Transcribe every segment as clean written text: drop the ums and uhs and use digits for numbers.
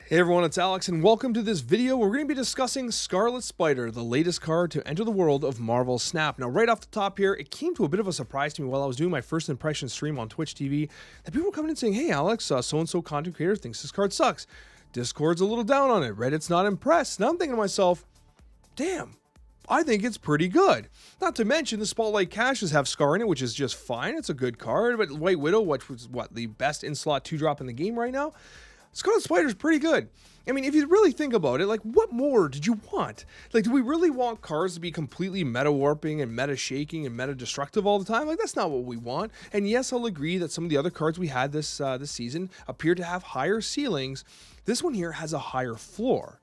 Hey everyone, it's Alex, and welcome to this video where we're going to be discussing Scarlet Spider, the latest card to enter the world of Marvel Snap. Now, right off the top here, it came to a bit of a surprise to me while I was doing my first impression stream on Twitch TV that people were coming in saying, hey Alex, so-and-so content creator thinks this card sucks. Discord's a little down on it. Reddit's not impressed. Now I'm thinking to myself, damn, I think it's pretty good. Not to mention the Spotlight Caches have Scar in it, which is just fine. It's a good card, but White Widow, which was the best in-slot 2-drop in the game right now, Scarlet Spider's pretty good. I mean, if you really think about it, like, what more did you want? Like, do we really want cards to be completely meta-warping and meta-shaking and meta-destructive all the time? Like, that's not what we want. And yes, I'll agree that some of the other cards we had this season appear to have higher ceilings. This one here has a higher floor.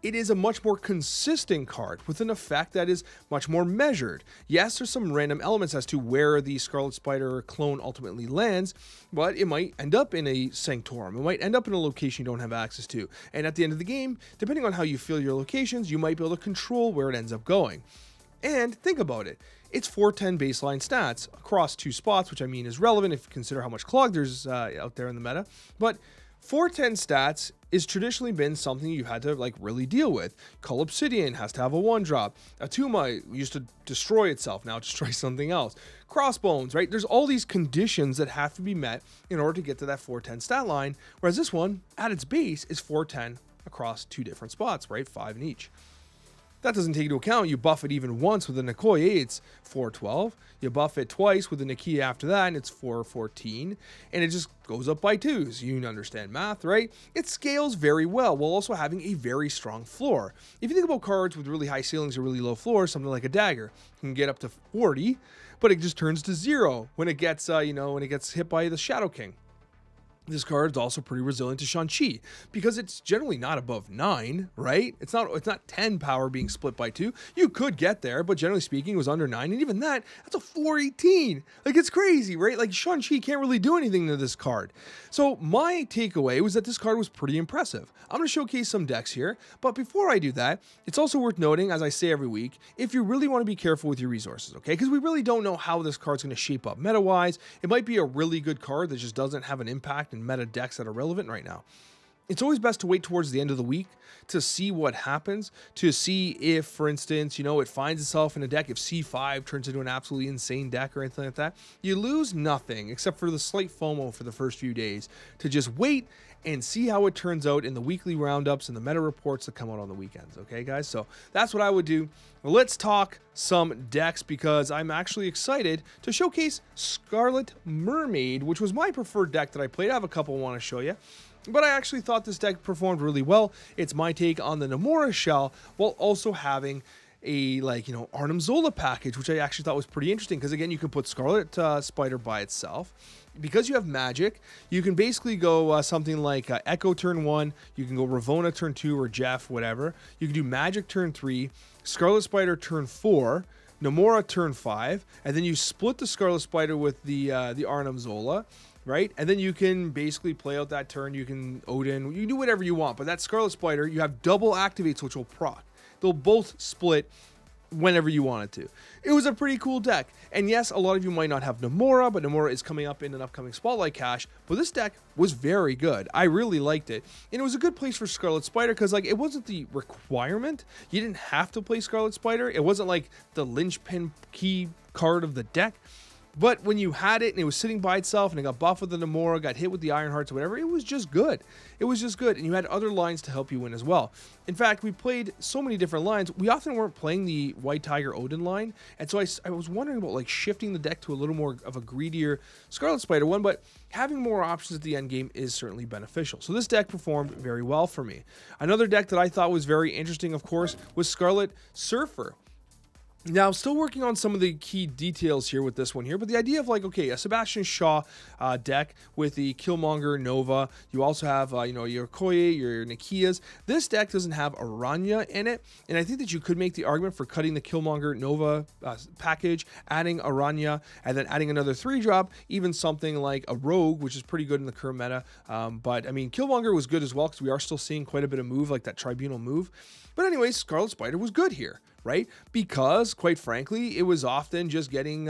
It is a much more consistent card with an effect that is much more measured. Yes, there's some random elements as to where the Scarlet Spider clone ultimately lands, but it might end up in a Sanctorum. It might end up in a location you don't have access to. And at the end of the game, depending on how you feel your locations, you might be able to control where it ends up going. And think about it. It's 410 baseline stats across 2 spots, which I mean is relevant if you consider how much clog there's out there in the meta. But 410 stats is traditionally been something you had to really deal with. Cull Obsidian has to have a 1-drop. Atuma used to destroy itself, now it destroys something else. Crossbones, right? There's all these conditions that have to be met in order to get to that 410 stat line, whereas this one, at its base, is 410 across 2 different spots, right? 5 in each. That doesn't take into account you buff it even once with a Nicoya, it's 412. You buff it twice with a Nikia after that, and it's 414. And it just goes up by 2s. You understand math, right? It scales very well while also having a very strong floor. If you think about cards with really high ceilings or really low floors, something like a dagger can get up to 40, but it just turns to 0 when it gets, when it gets hit by the Shadow King. This card is also pretty resilient to Shang-Chi because it's generally not above 9, right? It's not 10 power being split by 2. You could get there, but generally speaking, it was under 9, and even that's a 418. Like, it's crazy, right? Like, Shang-Chi can't really do anything to this card. So my takeaway was that this card was pretty impressive. I'm going to showcase some decks here, but before I do that, it's also worth noting, as I say every week, if you really want to be careful with your resources, okay? Because we really don't know how this card's going to shape up meta-wise. It might be a really good card that just doesn't have an impact meta decks that are relevant right now. It's always best to wait towards the end of the week to see what happens, to see if, for instance, it finds itself in a deck. If C5 turns into an absolutely insane deck or anything like that, you lose nothing except for the slight FOMO for the first few days to just wait and see how it turns out in the weekly roundups and the meta reports that come out on the weekends. Okay, guys? So that's what I would do. Let's talk some decks because I'm actually excited to showcase Scarlet Mermaid, which was my preferred deck that I played. I have a couple I want to show you. But I actually thought this deck performed really well. It's my take on the Nomura shell while also having a Arnim Zola package, which I actually thought was pretty interesting because again, you can put Scarlet Spider by itself. Because you have magic, you can basically go something like Echo turn 1, you can go Ravonna turn 2 or Jeff, whatever. You can do magic turn 3, Scarlet Spider turn 4, Nomura turn 5, and then you split the Scarlet Spider with the Arnim Zola. Right? And then you can basically play out that turn. You can Odin, you can do whatever you want. But that Scarlet Spider, you have double activates, which will proc. They'll both split whenever you want it to. It was a pretty cool deck. And yes, a lot of you might not have Nomura, but Nomura is coming up in an upcoming Spotlight Cache. But this deck was very good. I really liked it. And it was a good place for Scarlet Spider because it wasn't the requirement. You didn't have to play Scarlet Spider. It wasn't like the linchpin key card of the deck. But when you had it and it was sitting by itself and it got buffed with the Nomura, got hit with the Iron Hearts or whatever, it was just good. It was just good. And you had other lines to help you win as well. In fact, we played so many different lines. We often weren't playing the White Tiger Odin line. And so I was wondering about shifting the deck to a little more of a greedier Scarlet Spider one. But having more options at the end game is certainly beneficial. So this deck performed very well for me. Another deck that I thought was very interesting, of course, was Scarlet Surfer. Now, still working on some of the key details here with this one here, but the idea of a Sebastian Shaw deck with the Killmonger Nova. You also have, your Koye, your Nikias. This deck doesn't have Aranya in it, and I think that you could make the argument for cutting the Killmonger Nova package, adding Aranya, and then adding another 3-drop, even something like a Rogue, which is pretty good in the current meta. But, I mean, Killmonger was good as well because we are still seeing quite a bit of move, like that Tribunal move. But anyways, Scarlet Spider was good here, right? Because, quite frankly, it was often just getting,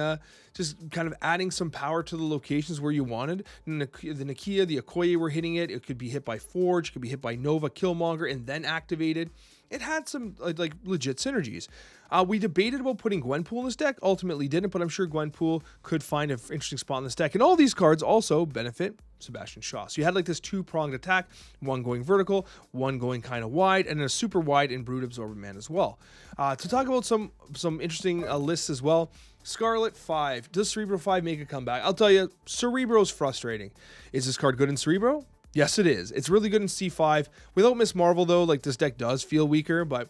just kind of adding some power to the locations where you wanted. The Nakia, the Okoye were hitting it. It could be hit by Forge, it could be hit by Nova, Killmonger, and then activated. It had some like legit synergies. We debated about putting Gwenpool in this deck, ultimately didn't, but I'm sure Gwenpool could find an interesting spot in this deck. And all these cards also benefit Sebastian Shaw. So you had like this two-pronged attack, one going vertical, one going kind of wide, and then a super wide in Brood Absorbent Man as well. To talk about some interesting lists as well, Scarlet 5. Does Cerebro 5 make a comeback? I'll tell you, Cerebro's frustrating. Is this card good in Cerebro? Yes, it is. It's really good in C5. Without Miss Marvel, though, like this deck does feel weaker, but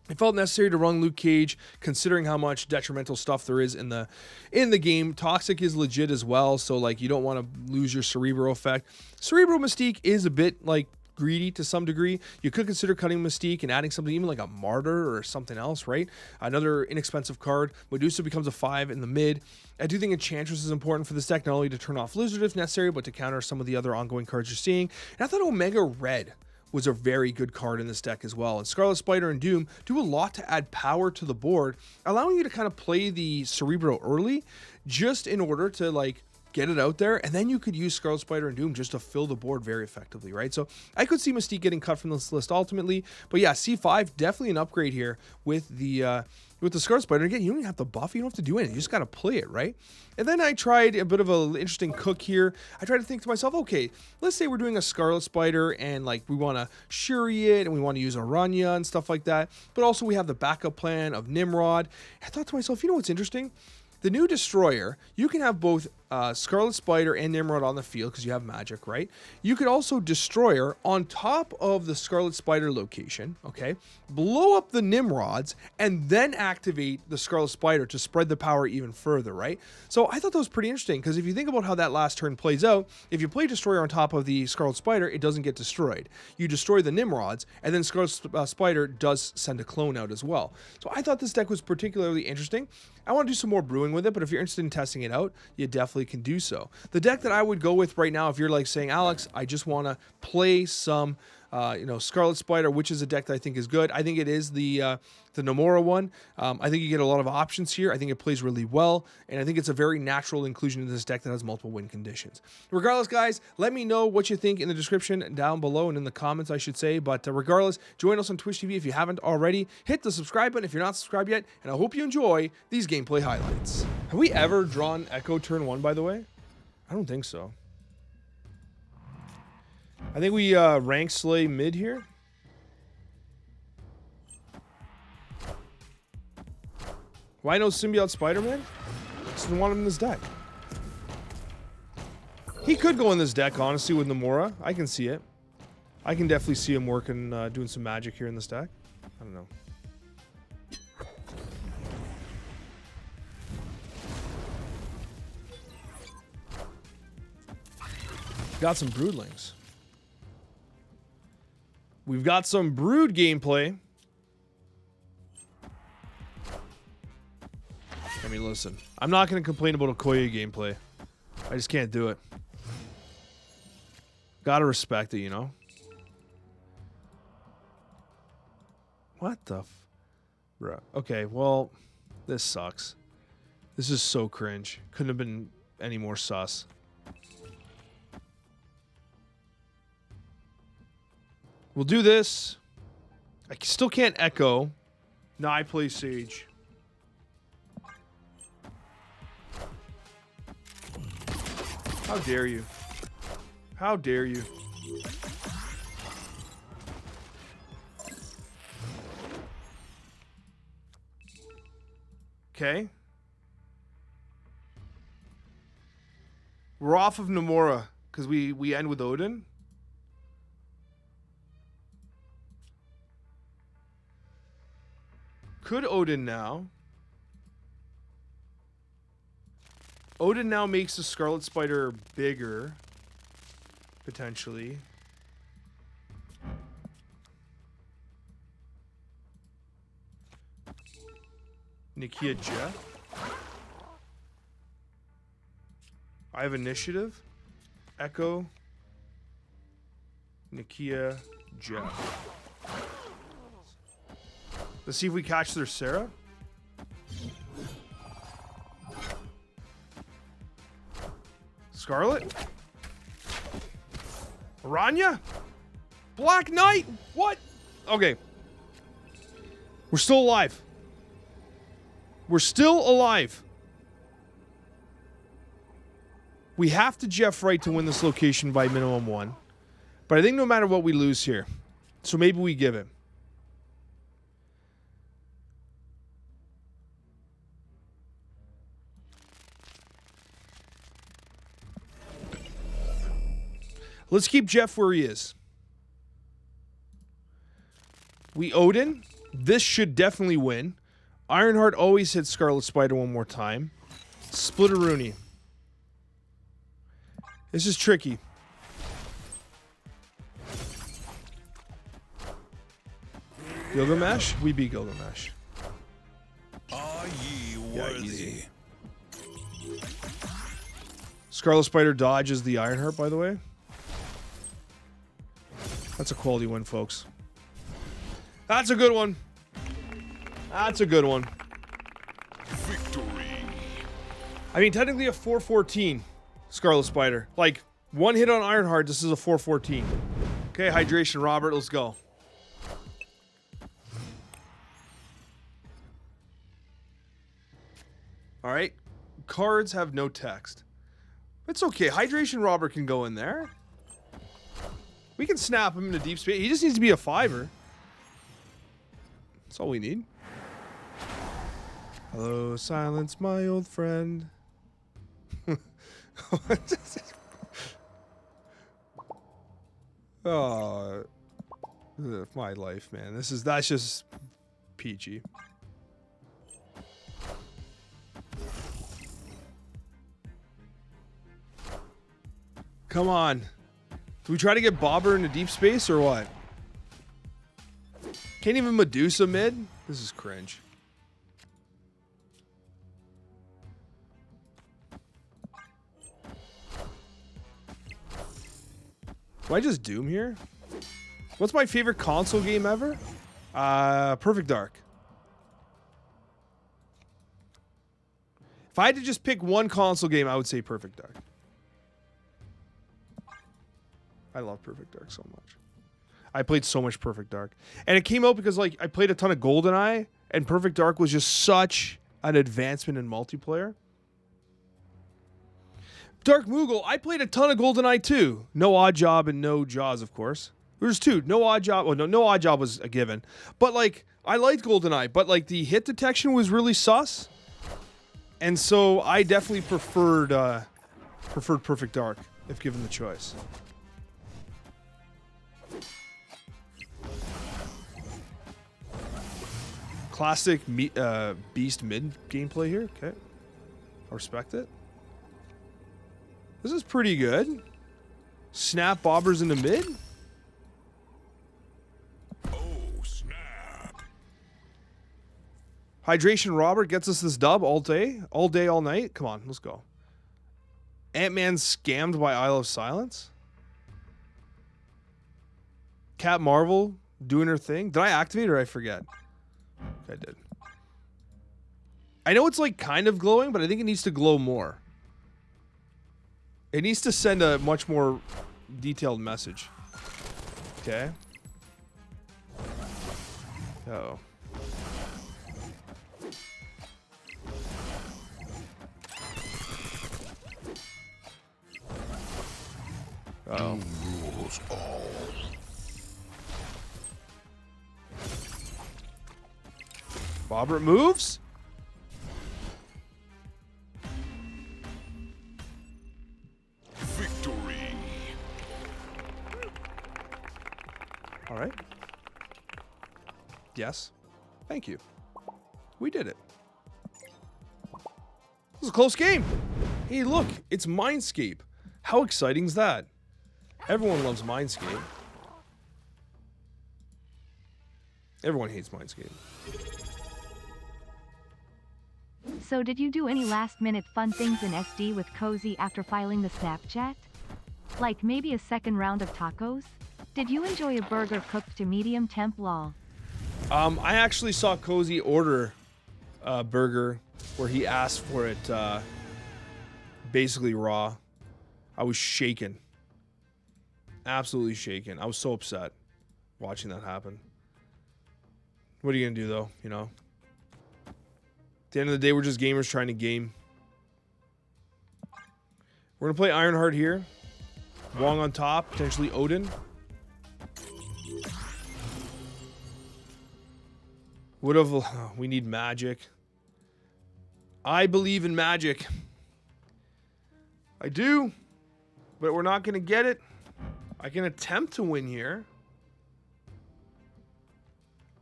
it felt necessary to run Luke Cage, considering how much detrimental stuff there is in the game. Toxic is legit as well, so like you don't want to lose your Cerebro effect. Cerebro Mystique is a bit like greedy to some degree. You could consider cutting Mystique and adding something even like a Martyr or something else, right? Another inexpensive card. Medusa becomes a 5 in the mid. I do think Enchantress is important for this deck, not only to turn off Lizard if necessary, but to counter some of the other ongoing cards you're seeing. And I thought Omega Red was a very good card in this deck as well. And Scarlet Spider and Doom do a lot to add power to the board, allowing you to kind of play the Cerebro early just in order to like get it out there, and then you could use Scarlet Spider and Doom just to fill the board very effectively, right? So I could see Mystique getting cut from this list ultimately, but yeah, C5 definitely an upgrade here with the Scarlet Spider. Again, you don't even have to buff, you don't have to do anything, you just gotta play it, right? And then I tried a bit of an interesting cook here. I tried to think to myself, okay, let's say we're doing a Scarlet Spider and like we want to Shuri it and we want to use Aranya and stuff like that, but also we have the backup plan of Nimrod. I thought to myself, you know what's interesting? The new Destroyer, you can have both Scarlet Spider and Nimrod on the field because you have magic, right? You could also Destroyer on top of the Scarlet Spider location, okay? Blow up the Nimrods and then activate the Scarlet Spider to spread the power even further, right? So I thought that was pretty interesting because if you think about how that last turn plays out, if you play Destroyer on top of the Scarlet Spider, it doesn't get destroyed. You destroy the Nimrods and then Scarlet Spider does send a clone out as well. So I thought this deck was particularly interesting. I want to do some more brewing with it, but if you're interested in testing it out, you definitely can do so. The deck that I would go with right now, if you're like saying, Alex, I just want to play some, Scarlet Spider, which is a deck that I think is good. I think it is the Nomura one. I think you get a lot of options here. I think it plays really well, and I think it's a very natural inclusion in this deck that has multiple win conditions. Regardless, guys, let me know what you think in the description down below and in the comments, I should say. But regardless, join us on Twitch TV if you haven't already. Hit the subscribe button if you're not subscribed yet, and I hope you enjoy these gameplay highlights. Have we ever drawn Echo turn 1, by the way? I don't think so. I think we rank Slay mid here. Why no Symbiote Spider-Man? Just didn't want him in this deck. He could go in this deck, honestly, with Nomura. I can see it. I can definitely see him working, doing some magic here in this deck. I don't know. Got some Broodlings. We've got some Brood gameplay. I mean, listen. I'm not going to complain about Okoye gameplay. I just can't do it. Gotta respect it, you know? What the bruh. Okay, well, this sucks. This is so cringe. Couldn't have been any more sus. We'll do this. I still can't Echo. Now I play Sage. How dare you? How dare you? Okay. We're off of Nomura because we end with Odin. Could Odin now? Odin now makes the Scarlet Spider bigger, potentially. Nakia Jeff. I have initiative. Echo. Nakia Jeff. Let's see if we catch their Sarah. Scarlet? Aranya? Black Knight? What? Okay. We're still alive. We're still alive. We have to Jeff Wright to win this location by minimum 1. But I think no matter what, we lose here. So maybe we give it. Let's keep Jeff where he is. We Odin. This should definitely win. Ironheart always hits Scarlet Spider one more time. Splitteroonie. This is tricky. Gilgamesh? We beat Gilgamesh. Are ye worthy? Easy. Scarlet Spider dodges the Ironheart, by the way. That's a quality win, folks. That's a good one. That's a good one. Victory. I mean, technically a 414 Scarlet Spider. Like, one hit on Ironheart, this is a 414. Okay, hydration, Robert, let's go. All right, cards have no text. It's okay, hydration, Robert can go in there. We can snap him into deep space. He just needs to be a 5er. That's all we need. Hello, silence, my old friend. Oh, my life, man. That's just peachy. Come on. Do we try to get Bobber into deep space or what? Can't even Medusa mid? This is cringe. Do I just Doom here? What's my favorite console game ever? Perfect Dark. If I had to just pick one console game, I would say Perfect Dark. I love Perfect Dark so much. I played so much Perfect Dark. And it came out because, like, I played a ton of GoldenEye, and Perfect Dark was just such an advancement in multiplayer. Dark Moogle, I played a ton of GoldenEye too. No Odd Job and no Jaws, of course. There's two. No Odd Job. Well, no Odd Job was a given. But, like, I liked GoldenEye, but, like, the hit detection was really sus. And so I definitely preferred Perfect Dark, if given the choice. Classic Beast mid gameplay here. Okay. I respect it. This is pretty good. Snap Bobbers into mid. Oh, snap. Hydration Robert gets us this dub all day, all night. Come on, let's go. Ant-Man scammed by Isle of Silence. Cat Marvel doing her thing. Did I activate or I forget? I did. I know it's like kind of glowing, but I think it needs to glow more. It needs to send a much more detailed message. Okay. Uh-oh. Uh-oh. Rules all. Bobbert moves. Victory. All right. Yes. Thank you. We did it. This is a close game. Hey, look, it's Mindscape. How exciting is that? Everyone loves Mindscape. Everyone hates Mindscape. So did you do any last-minute fun things in SD with Cozy after filing the Snapchat? Like maybe a second round of tacos? Did you enjoy a burger cooked to medium temp lol? I actually saw Cozy order a burger where he asked for it basically raw. I was shaken. Absolutely shaken. I was so upset watching that happen. What are you going to do, though? You know? At the end of the day, we're just gamers trying to game. We're going to play Ironheart here. Wong on top. Potentially Odin. Would have... we need magic. I believe in magic. I do. But we're not going to get it. I can attempt to win here.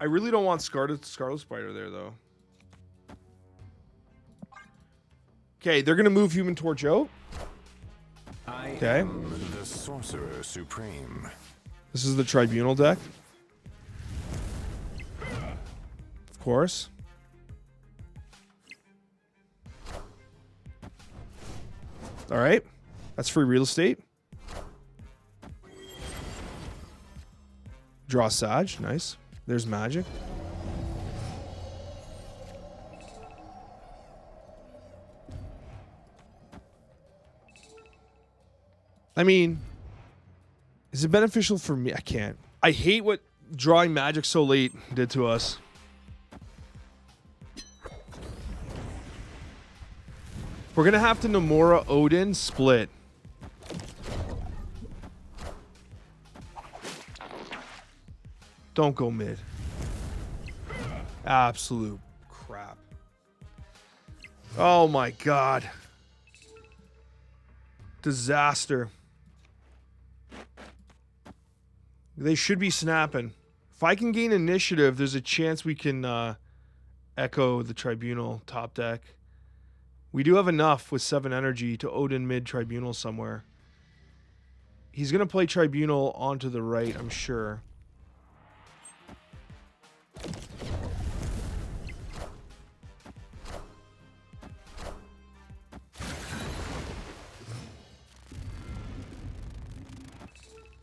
I really don't want Scarlet Spider there, though. Okay, they're going to move Human Torch out. Okay. The Sorcerer Supreme. This is the Tribunal deck. Of course. All right. That's free real estate. Draw Sag. Nice. There's magic. I mean, is it beneficial for me? I can't. I hate what drawing magic so late did to us. We're going to have to Nomura Odin split. Don't go mid. Absolute crap. Oh my god. Disaster. They should be snapping. If I can gain initiative, there's a chance we can echo the Tribunal top deck. We do have enough with 7 energy to Odin mid Tribunal somewhere. He's going to play Tribunal onto the right, I'm sure.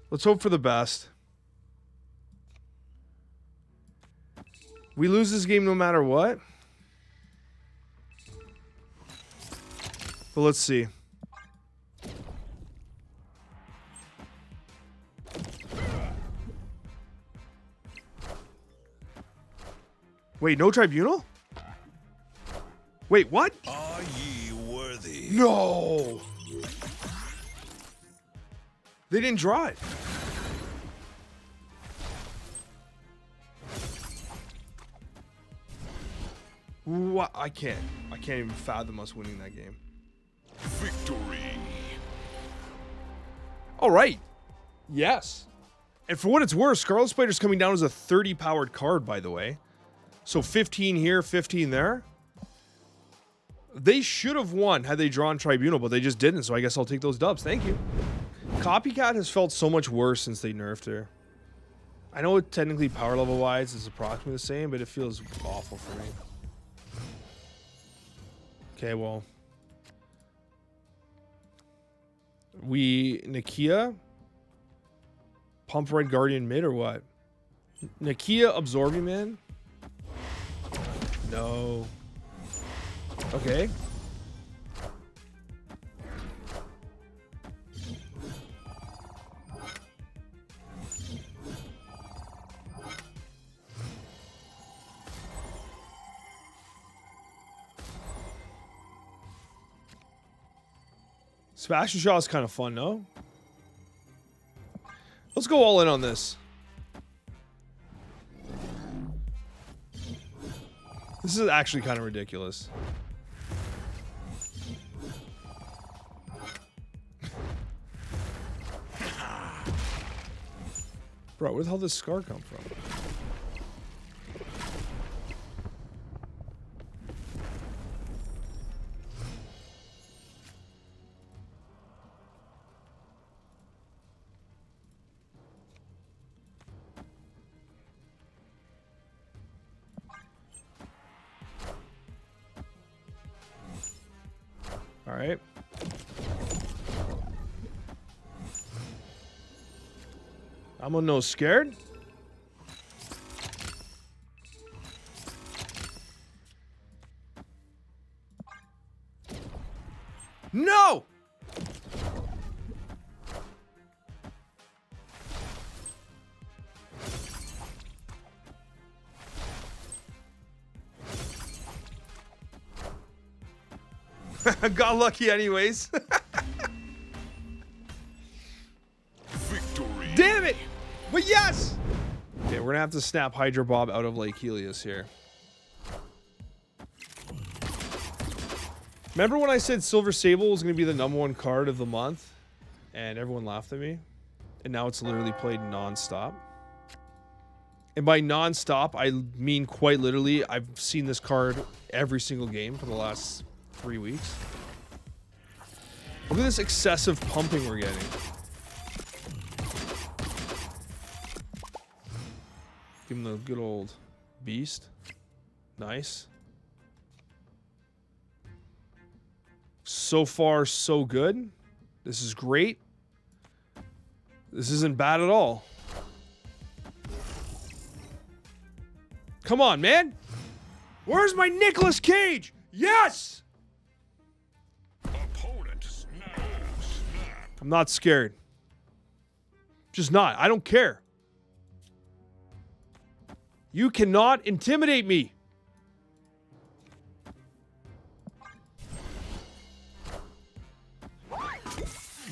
Let's hope for the best. We lose this game no matter what. But let's see. Wait, no Tribunal? Wait, what? Are ye worthy? No! They didn't draw it. What? I can't even fathom us winning that game. Victory. All right. Yes. And for what it's worth, Scarlet Spider's coming down as a 30 powered card, by the way. So 15 here, 15 there. They should have won had they drawn Tribunal, but they just didn't. So I guess I'll take those dubs. Thank you. Copycat has felt so much worse since they nerfed her. I know it technically power level wise is approximately the same, but it feels awful for me. Okay, well. We Nakia Pump Red Guardian mid or what? Nakia Absorbing Man? No. Okay. Sebastian Shaw is kind of fun, no? Let's go all in on this. This is actually kind of ridiculous. Bro, where the hell did this scar come from? All right. I'm no scared. No! Got lucky anyways. Victory. Damn it! But yes! Okay, we're gonna have to snap Hydra Bob out of Lake Helios here. Remember when I said Silver Sable was gonna be the #1 card of the month? And everyone laughed at me? And now it's literally played non-stop. And by non-stop, I mean quite literally, I've seen this card every single game for the last 3 weeks. Look at this excessive pumping we're getting. Give him the good old beast. Nice. So far, so good. This is great. This isn't bad at all. Come on, man. Where's my Nicolas Cage? Yes! Opponent snap. I'm not scared. Just not. I don't care. You cannot intimidate me.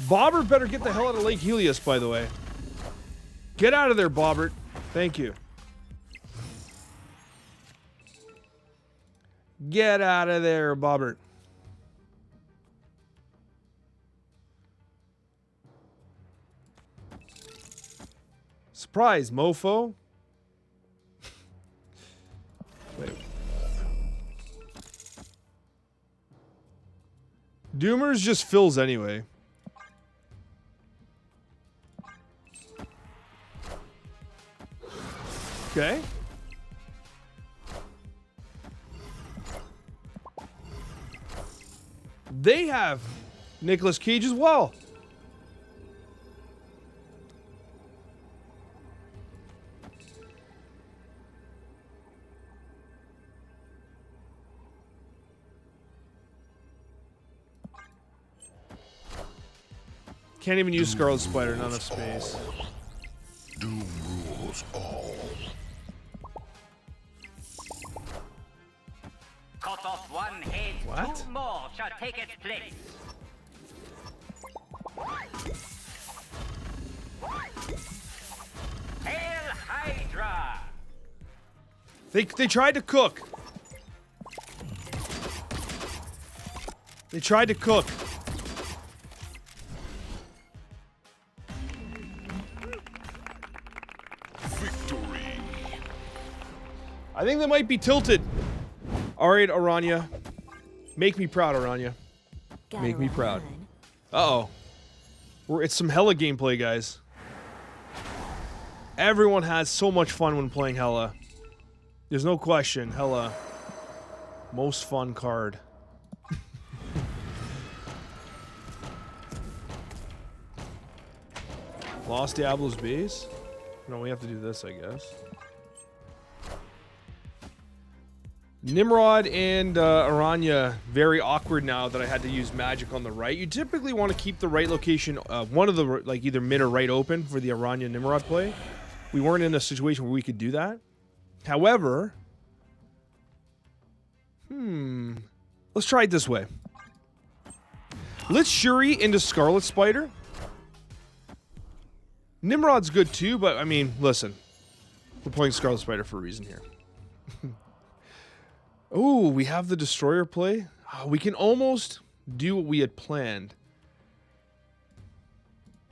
Bobbert better get the hell out of Lake Helios, by the way. Get out of there, Bobbert. Thank you. Get out of there, Bobbert. Surprise, mofo. Wait. Doomers just fills anyway. Okay. They have Nicolas Cage as well. Can't even use Scarlet Spider, not enough space. Doom rules all. Cut off one head, What? 2 more shall take its place. Hail Hydra! They tried to cook. They tried to cook. Victory. I think they might be tilted. All right, Aranya. Make me proud, Aranya. Make me proud. Uh-oh. It's some Hella gameplay, guys. Everyone has so much fun when playing Hella. There's no question. Hella. Most fun card. Lost Diablo's base? No, we have to do this, I guess. Nimrod and Aranya, very awkward now that I had to use magic on the right. You typically want to keep the right location, one of the, like, either mid or right open for the Aranya Nimrod play. We weren't in a situation where we could do that. However, let's try it this way. Let's Shuri into Scarlet Spider. Nimrod's good too, but I mean, listen. We're playing Scarlet Spider for a reason here. Oh, we have the Destroyer play. Oh, we can almost do what we had planned.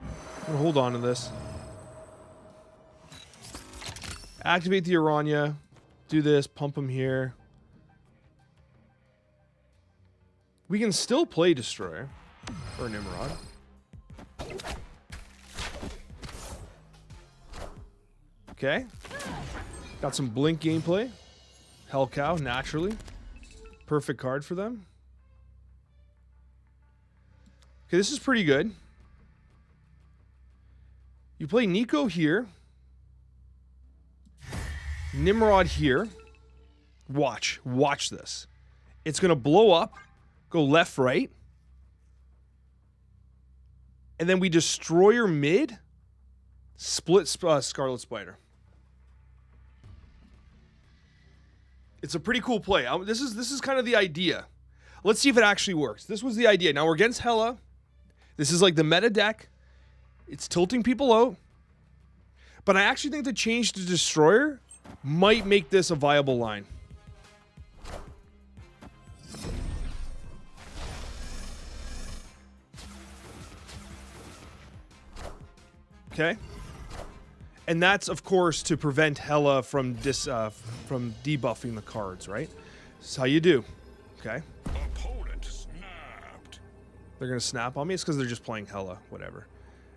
I'm gonna hold on to this. Activate the Aranya. Do this. Pump him here. We can still play Destroyer. Or Nimrod. Okay. Got some Blink gameplay. Hell Cow, naturally. Perfect card for them. Okay, this is pretty good. You play Nico here. Nimrod here. Watch this. It's going to blow up, go left, right. And then we Destroyer mid, split Scarlet Spider. It's a pretty cool play. This is kind of the idea. Let's see if it actually works. This was the idea. Now we're against Hela. This is like the meta deck. It's tilting people out. But I actually think the change to Destroyer might make this a viable line. Okay. And that's, of course, to prevent Hela from debuffing the cards, right? That's how you do. Okay. Opponent snapped. They're going to snap on me? It's because they're just playing Hela. Whatever.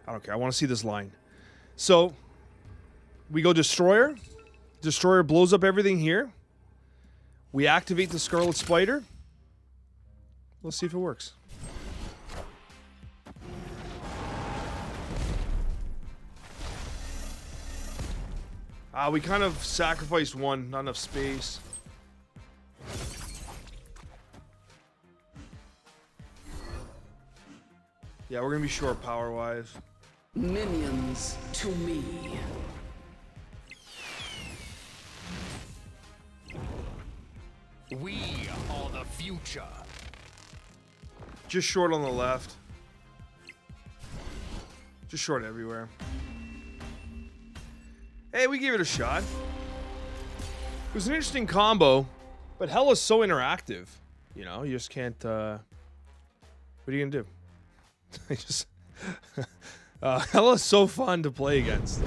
I don't care. I want to see this line. So, we go Destroyer. Destroyer blows up everything here. We activate the Scarlet Spider. Let's see if it works. We kind of sacrificed one, not enough space. Yeah, we're gonna be short power-wise. Minions to me. We are the future. Just short on the left. Just short everywhere. Hey, we gave it a shot. It was an interesting combo, but Hela's so interactive. You know, you just can't, what are you gonna do? Hela's so fun to play against.